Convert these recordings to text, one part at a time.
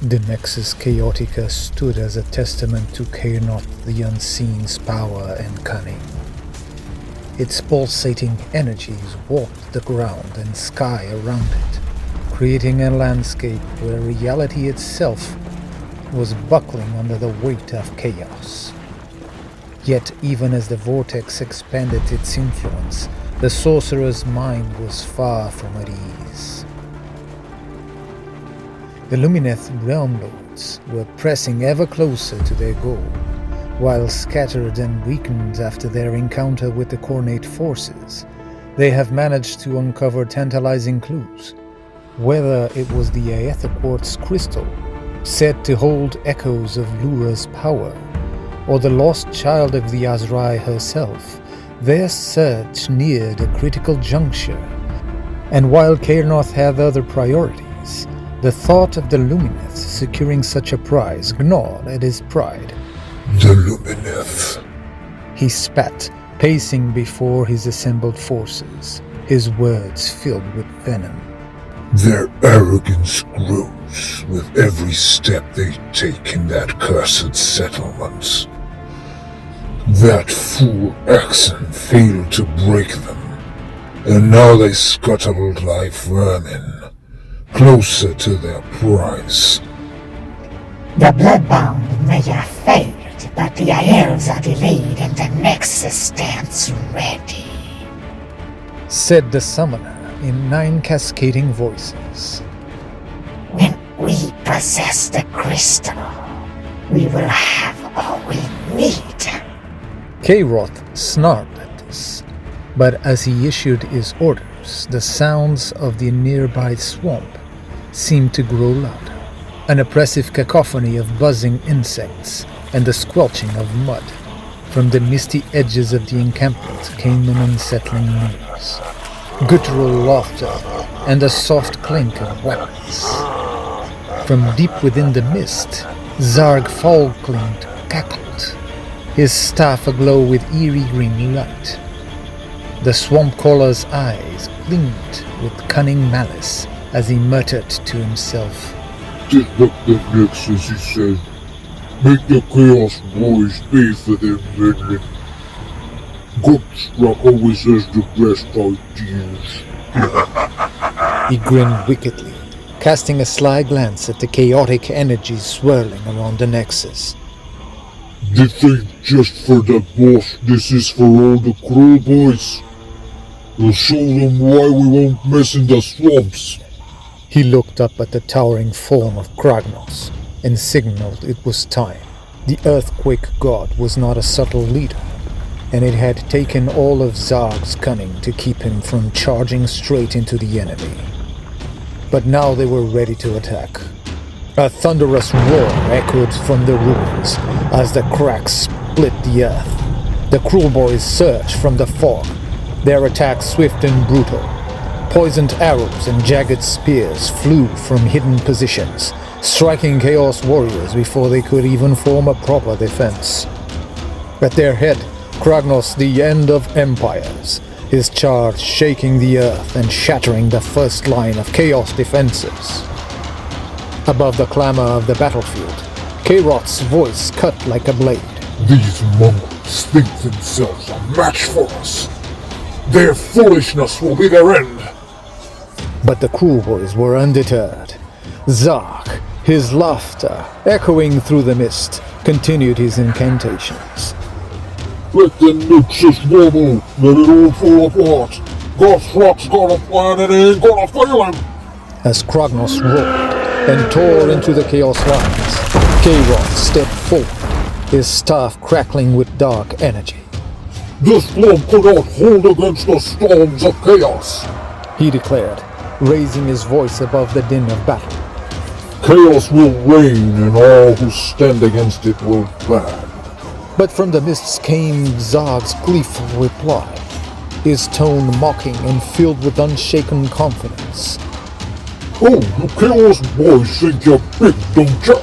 The Nexus Chaotica stood as a testament to Khorne the Unseen's power and cunning. Its pulsating energies warped the ground and sky around it, creating a landscape where reality itself was buckling under the weight of chaos. Yet even as the vortex expanded its influence, the sorcerer's mind was far from at ease. The Lumineth realm lords were pressing ever closer to their goal, while scattered and weakened after their encounter with the Khornate forces. They have managed to uncover tantalizing clues, whether it was the Aether Quartz crystal, said to hold echoes of Lura's power, or the lost child of the Azrai herself. Their search neared a critical juncture, and while Khorne had other priorities, the thought of the Lumineth securing such a prize gnawed at his pride. The Lumineth. He spat, pacing before his assembled forces, his words filled with venom. Their arrogance grows with every step they take in that cursed settlement. That fool Axon failed to break them, and now they scuttled like vermin, closer to their prize. The Bloodbound may have failed, but the elves are delayed and the Nexus stands ready, said the summoner in 9 cascading voices. When we possess the crystal, we will have all we need. Khorne snarled at this, but as he issued his orders, the sounds of the nearby swamp seemed to grow louder, an oppressive cacophony of buzzing insects and the squelching of mud. From the misty edges of the encampment came an unsettling noise, guttural laughter and a soft clink of weapons. From deep within the mist, Zarg Falkland cackled, his staff aglow with eerie green light. The swamp caller's eyes gleamed with cunning malice as he muttered to himself. Just like the Nexus, he said. Make the Chaos Boys pay for their meddling. Goldstruck always has the best ideas. He grinned wickedly, casting a sly glance at the chaotic energies swirling around the Nexus. This ain't just for the boss, this is for all the Crow Boys. We'll show them why we won't mess in the swamps. He looked up at the towering form of Kragnos and signaled it was time. The Earthquake God was not a subtle leader, and it had taken all of Zarg's cunning to keep him from charging straight into the enemy. But now they were ready to attack. A thunderous roar echoed from the ruins as the cracks split the earth. The Cruel Boys surged from the fog, their attacks swift and brutal. Poisoned arrows and jagged spears flew from hidden positions, striking Chaos Warriors before they could even form a proper defense. At their head, Kragnos, the End of Empires, his charge shaking the earth and shattering the first line of Chaos defenses. Above the clamor of the battlefield, Khorne's voice cut like a blade. These mongrels think themselves a match for us. Their foolishness will be their end. But the Cruel Boys were undeterred. Zarg, his laughter echoing through the mist, continued his incantations. Let the Nexus wobble, let it all fall apart. Gothrock's got a plan and he ain't gonna fail him. As Kragnos roared and tore into the Chaos lines, Khorne stepped forward, his staff crackling with dark energy. This swamp cannot hold against the storms of chaos, he declared, raising his voice above the din of battle. Chaos will reign and all who stand against it will burn. But from the mists came Zarg's gleeful reply, his tone mocking and filled with unshaken confidence. Oh, you Chaos Boys think you're big, don't you?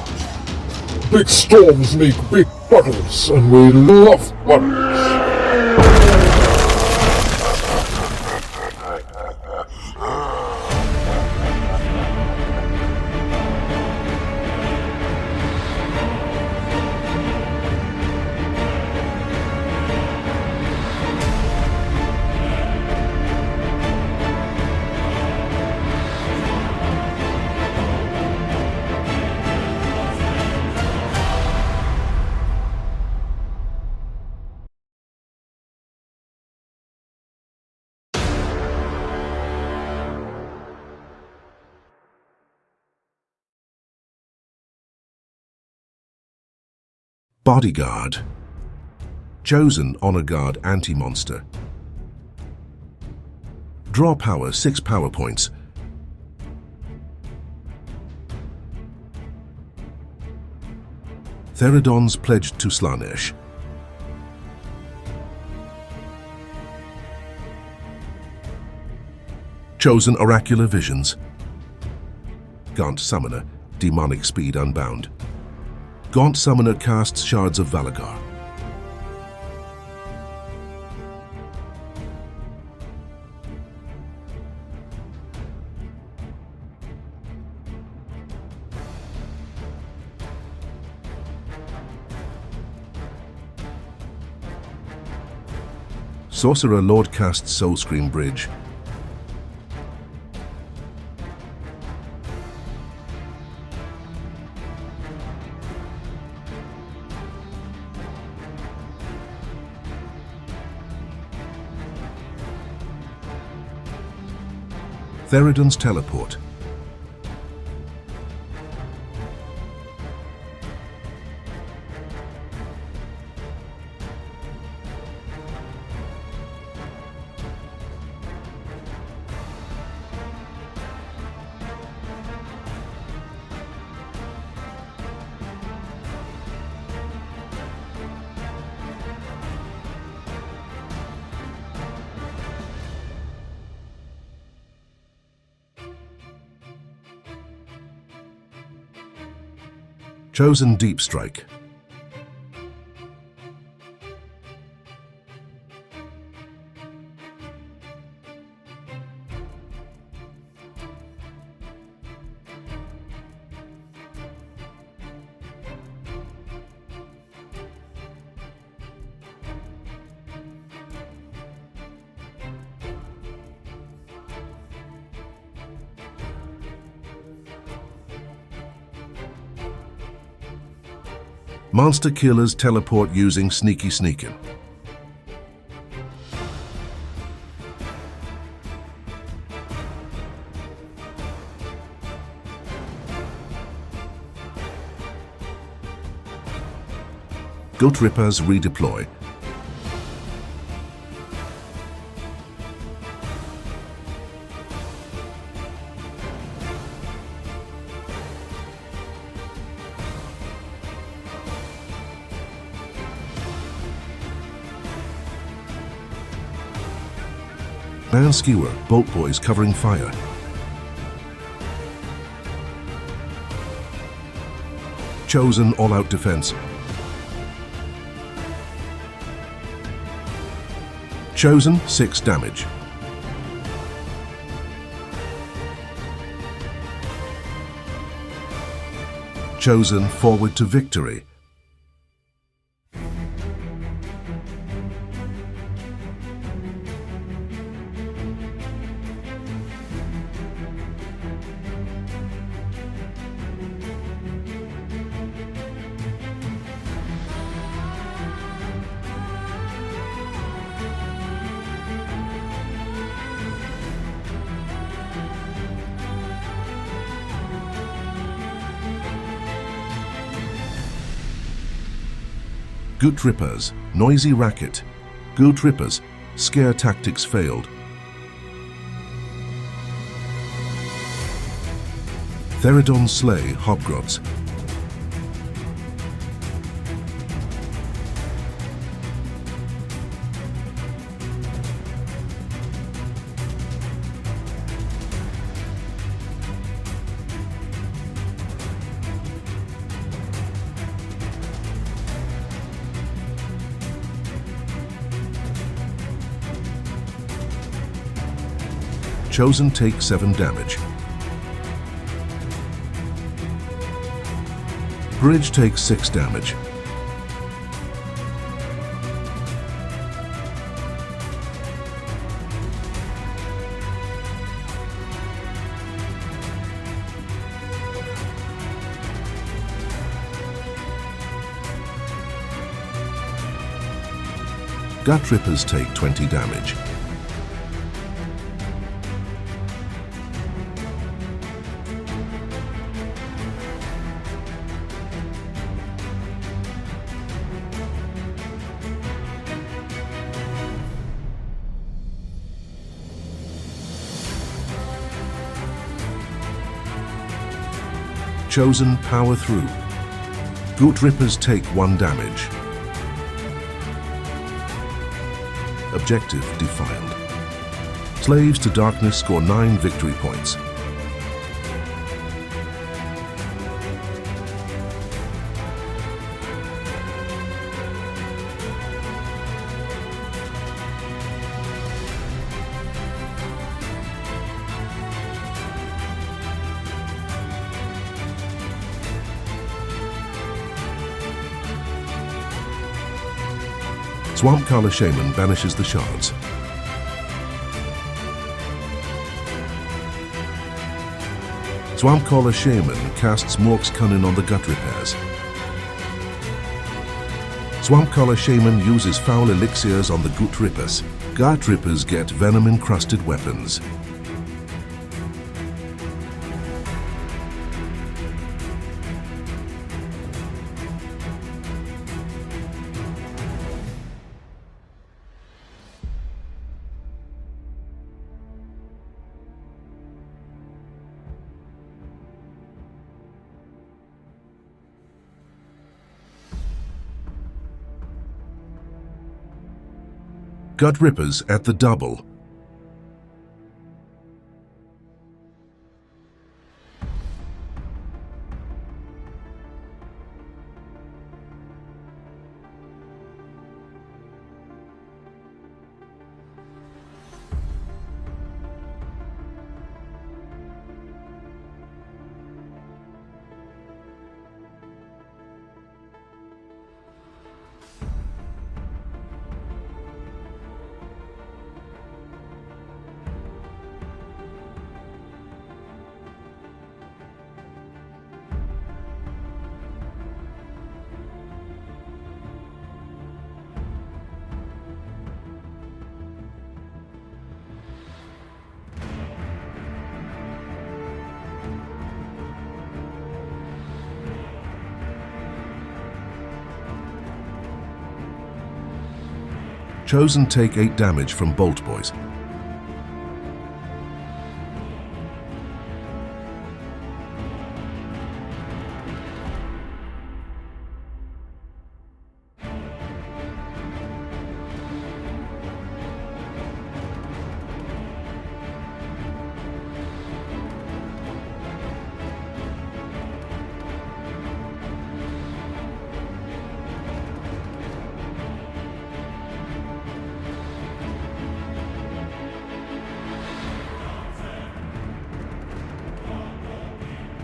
Big storms make big battles, and we love battles. Bodyguard. Chosen Honor Guard Anti-Monster. Draw power 6 power points. Theridons pledged to Slanesh. Chosen Oracular Visions. Gaunt Summoner, Demonic Speed Unbound. Gaunt Summoner casts Shards of Valagar. Sorcerer Lord casts Soulscream Bridge. Theridon's Teleport. Chosen Deep Strike. Monster Killers teleport using Sneaky Sneakin'. Gut Rippers redeploy. Man Skewer, Bolt Boys covering fire. Chosen all-out defense. Chosen 6 damage. Chosen forward to victory. Gut Rippers, Noisy Racket. Gut Rippers, Scare Tactics failed. Theridon Slay, Hobgrots. Chosen take 7 damage. Bridge takes 6 damage. Gut Rippers take 20 damage. Chosen power through. Gut Rippers take 1 damage. Objective defiled. Slaves to Darkness score 9 victory points. Swamp Collar Shaman banishes the shards. Swamp Collar Shaman casts Mork's Cunning on the Gut Repairs. Swamp Collar Shaman uses foul elixirs on the Gut Rippers. Gut Rippers get venom-encrusted weapons. Gut Rippers at the double. Chosen take 8 damage from Bolt Boys.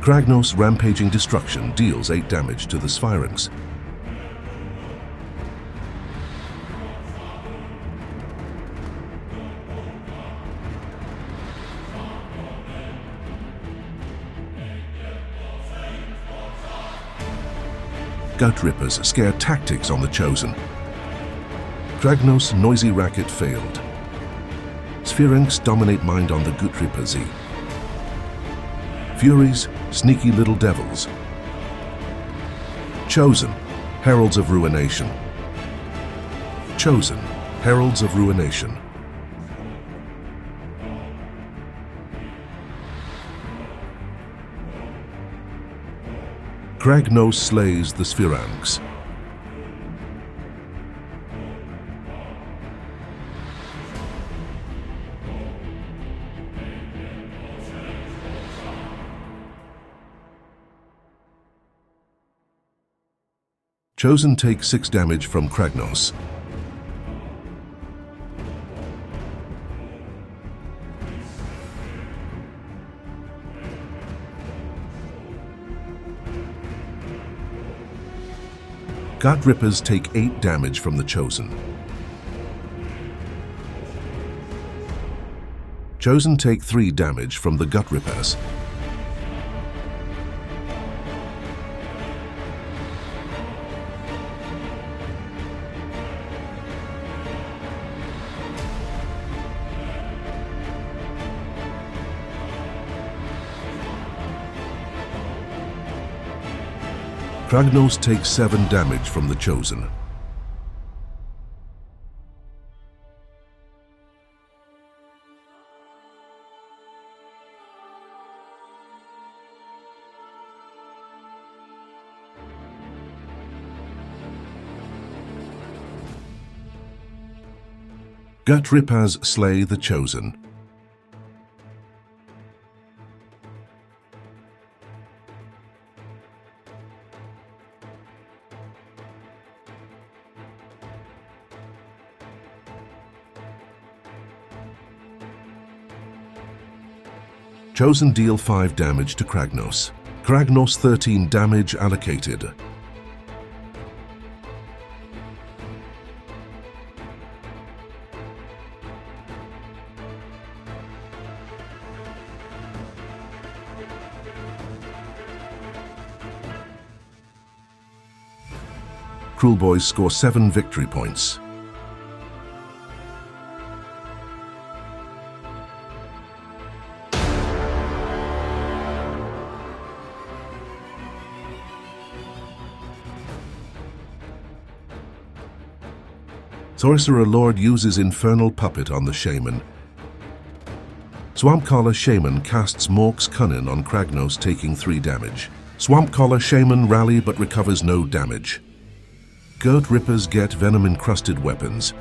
Kragnos' Rampaging Destruction deals 8 damage to the Sphyranx. Gut Rippers scare tactics on the Chosen. Kragnos' Noisy Racket failed. Sphyranx dominate mind on the Gut Ripper Z. Furies, sneaky little devils. Chosen, Heralds of Ruination. Chosen, Heralds of Ruination. Kragnos slays the Sphyranx. Chosen takes 6 damage from Kragnos. Gut Rippers take 8 damage from the Chosen. Chosen take 3 damage from the Gut Rippers. Kragnos takes 7 damage from the Chosen. Gut Rippers slay the Chosen. Chosen deal 5 damage to Kragnos. Kragnos 13 damage allocated. Cruel Boys score 7 victory points. Sorcerer Lord uses Infernal Puppet on the Shaman. Swamp Collar Shaman casts Mork's Cunnin on Kragnos, taking 3 damage. Swamp Collar Shaman rally but recovers no damage. Gut Rippers get venom-encrusted weapons.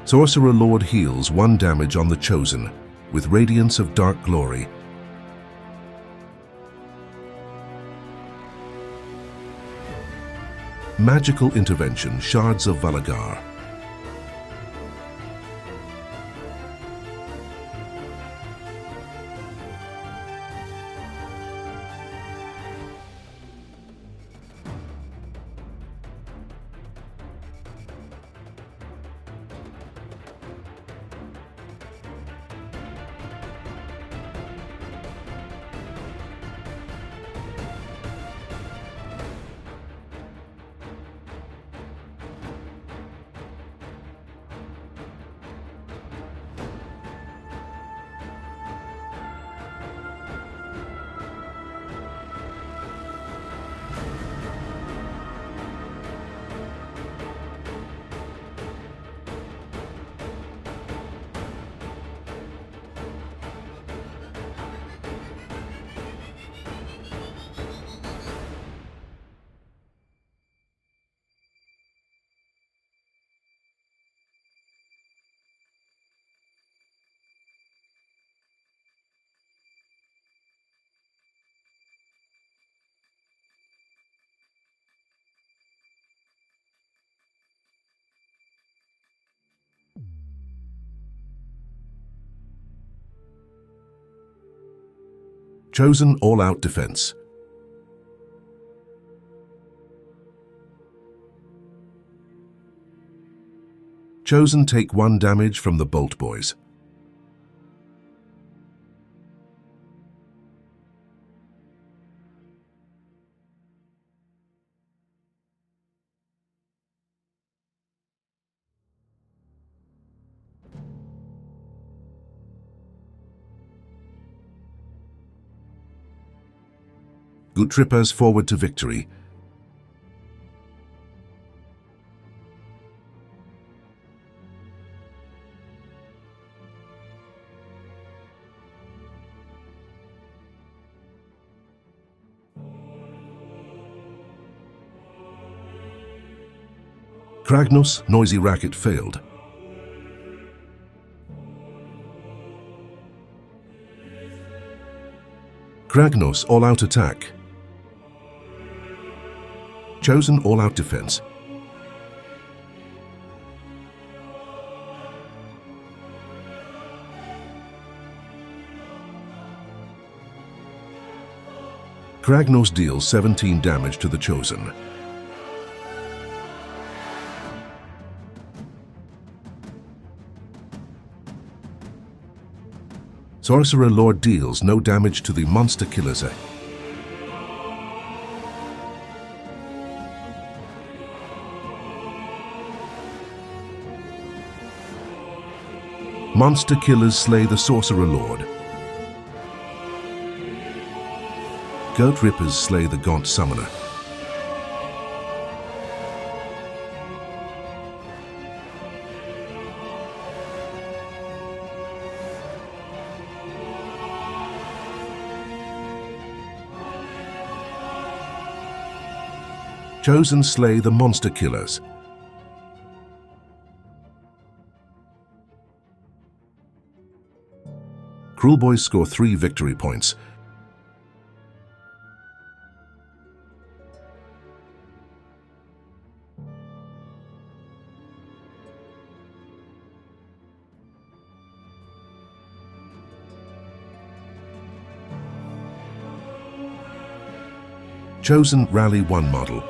Sorcerer Lord heals 1 damage on the Chosen, with Radiance of Dark Glory. Magical Intervention, Shards of Valagar. Chosen all-out defense. Chosen take 1 damage from the Bolt Boys. Gut Rippers forward to victory. Kragnos, Noisy Racket failed. Kragnos all-out attack. Chosen all-out defense. Kragnos deals 17 damage to the Chosen. Sorcerer Lord deals no damage to the Monster Killers. Monster Killers slay the Sorcerer Lord. Gut Rippers slay the Gaunt Summoner. Chosen slay the Monster Killers. Cruel Boys score 3 victory points. Chosen Rally 1 model.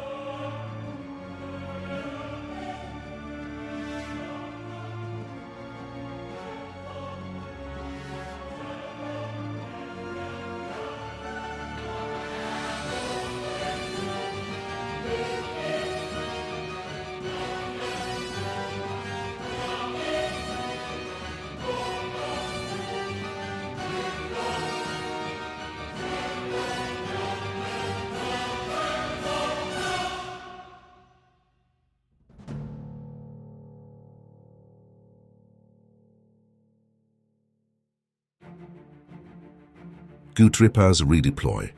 Gut-Rippers redeploy.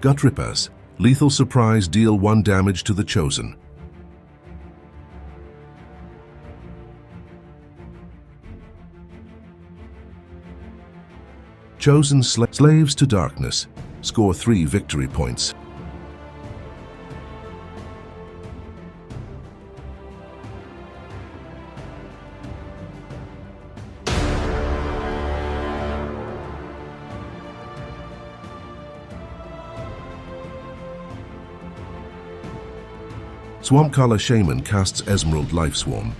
Gut-Rippers. Lethal surprise, deal 1 damage to the Chosen. Chosen Slaves to Darkness. Score 3 victory points. Swampcaller Shaman casts Emerald Life Swarm.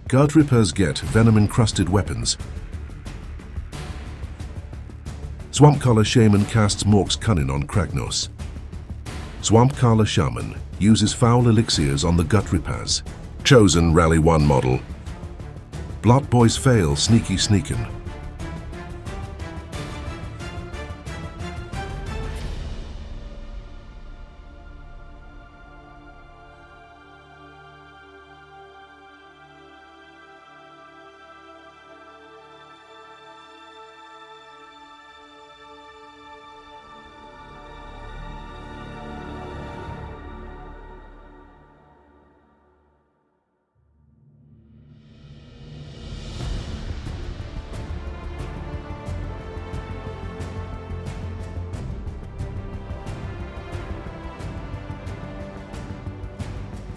Gut-Rippers get venom-encrusted weapons. Swampcaller Shaman casts Mork's Cunning on Kragnos. Swampcaller Shaman uses foul elixirs on the Gut-Rippers. Chosen Rally 1 model. Blot Boys fail Sneaky Sneakin'.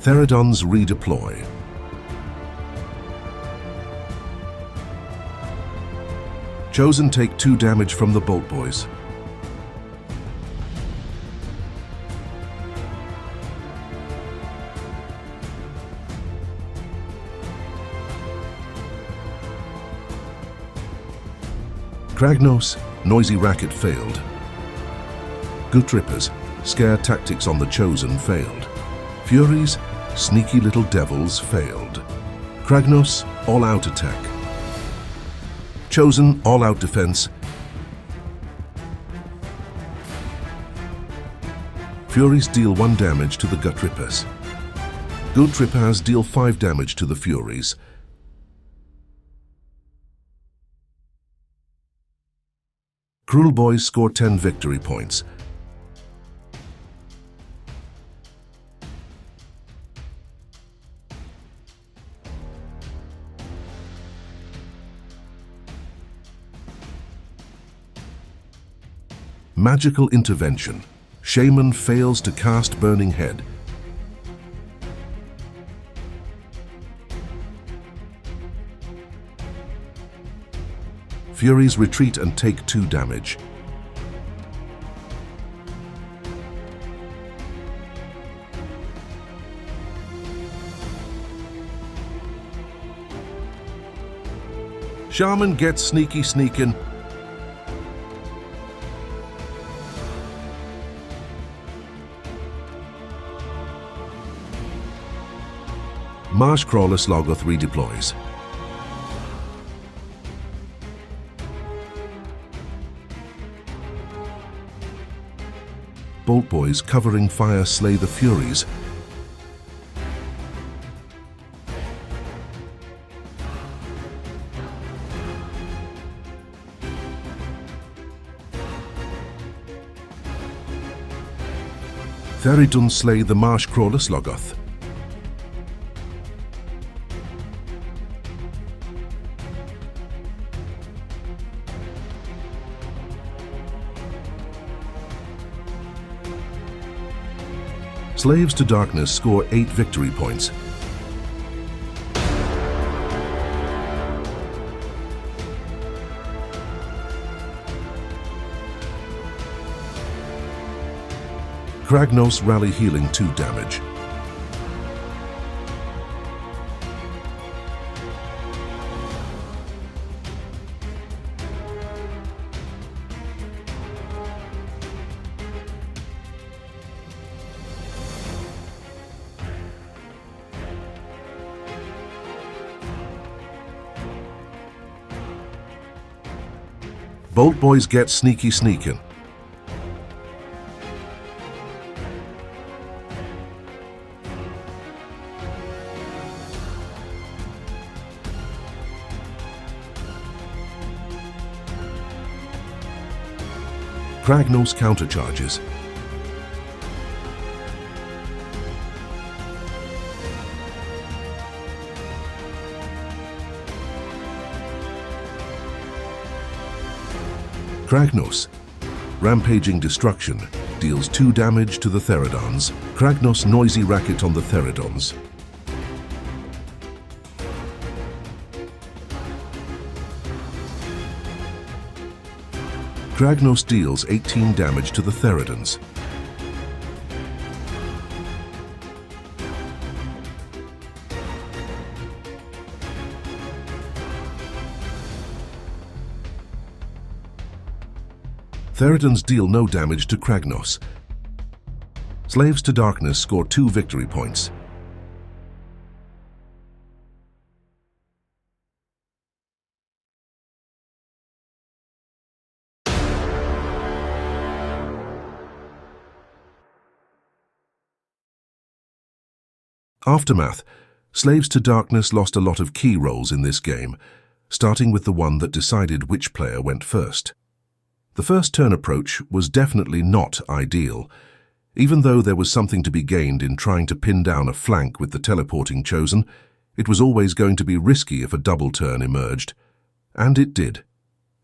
Therodons redeploy. Chosen take 2 damage from the Bolt Boys. Kragnos, Noisy Racket failed. Gut-Rippers, Scare Tactics on the Chosen failed. Furies, Sneaky Little Devils failed. Kragnos, All-Out Attack. Chosen, All-Out Defense. Furies deal 1 damage to the Gut-Rippers. Gut-Rippers deal 5 damage to the Furies. Cruel Boys score 10 victory points. Magical Intervention. Shaman fails to cast Burning Head. Furies retreat and take 2 damage. Shaman gets sneaky sneaking. Marshcrawler Sloggoth redeploys. Bolt Boys covering fire slay the Furies. Theridun slay the Marshcrawler Sloggoth. Slaves to Darkness score 8 victory points. Kragnos rally healing 2 damage. Bolt Boys get sneaky sneaking. Kragnos countercharges. Kragnos, rampaging destruction, deals 2 damage to the Theridons. Kragnos noisy racket on the Theridons. Kragnos deals 18 damage to the Theridons. Theridons deal no damage to Kragnos. Slaves to Darkness score 2 victory points. Aftermath. Slaves to Darkness lost a lot of key roles in this game, starting with the one that decided which player went first. The first turn approach was definitely not ideal, even though there was something to be gained in trying to pin down a flank with the teleporting chosen. It was always going to be risky if a double turn emerged. And it did.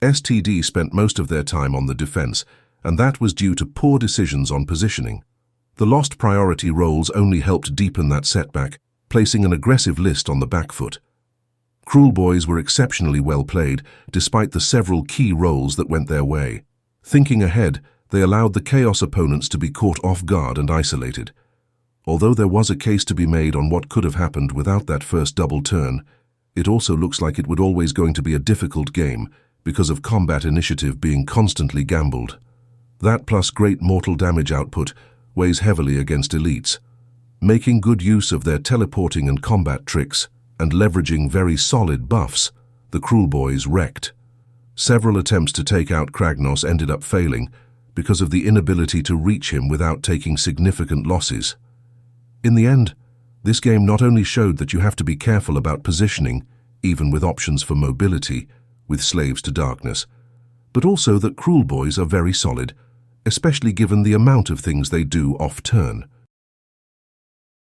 STD spent most of their time on the defense, and that was due to poor decisions on positioning. The lost priority roles only helped deepen that setback, placing an aggressive list on the back foot. Cruel Boys were exceptionally well played, despite the several key roles that went their way. Thinking ahead, they allowed the Chaos opponents to be caught off guard and isolated. Although there was a case to be made on what could have happened without that first double turn, it also looks like it would always going to be a difficult game because of combat initiative being constantly gambled. That plus great mortal damage output weighs heavily against elites. Making good use of their teleporting and combat tricks and leveraging very solid buffs, the Cruel Boys wrecked. Several attempts to take out Kragnos ended up failing because of the inability to reach him without taking significant losses. In the end, this game not only showed that you have to be careful about positioning, even with options for mobility, with Slaves to Darkness, but also that Cruel Boys are very solid, especially given the amount of things they do off-turn.